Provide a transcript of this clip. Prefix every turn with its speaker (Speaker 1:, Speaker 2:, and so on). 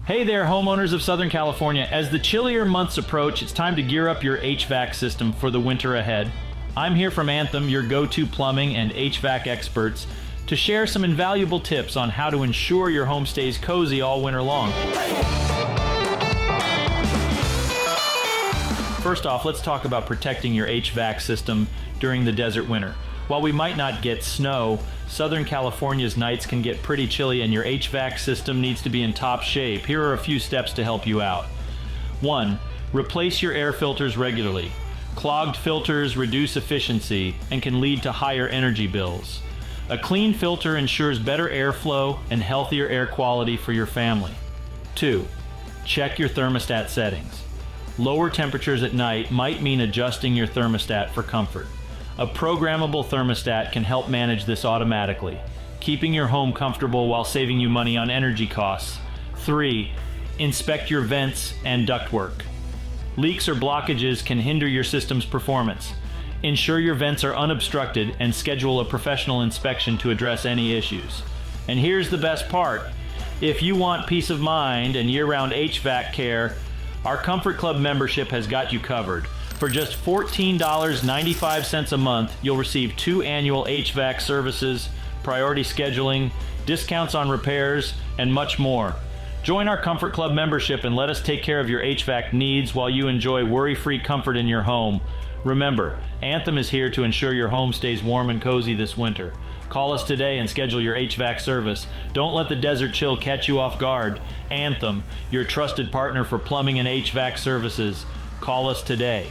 Speaker 1: Hey there, homeowners of Southern California. As the chillier months approach, it's time to gear up your HVAC system for the winter ahead. I'm here from Anthem, your go-to plumbing and HVAC experts, to share some invaluable tips on how to ensure your home stays cozy all winter long. First off, let's talk about protecting your HVAC system during the desert winter. While we might not get snow, Southern California's nights can get pretty chilly and your HVAC system needs to be in top shape. Here are a few steps to help you out. 1. Replace your air filters regularly. Clogged filters reduce efficiency and can lead to higher energy bills. A clean filter ensures better airflow and healthier air quality for your family. 2. Check your thermostat settings. Lower temperatures at night might mean adjusting your thermostat for comfort. A programmable thermostat can help manage this automatically, keeping your home comfortable while saving you money on energy costs. 3. Inspect your vents and ductwork. Leaks or blockages can hinder your system's performance. Ensure your vents are unobstructed and schedule a professional inspection to address any issues. And here's the best part. If you want peace of mind and year-round HVAC care, our Comfort Club membership has got you covered. For just $14.95 a month, you'll receive 2 annual HVAC services, priority scheduling, discounts on repairs, and much more. Join our Comfort Club membership and let us take care of your HVAC needs while you enjoy worry-free comfort in your home. Remember, Anthem is here to ensure your home stays warm and cozy this winter. Call us today and schedule your HVAC service. Don't let the desert chill catch you off guard. Anthem, your trusted partner for plumbing and HVAC services. Call us today.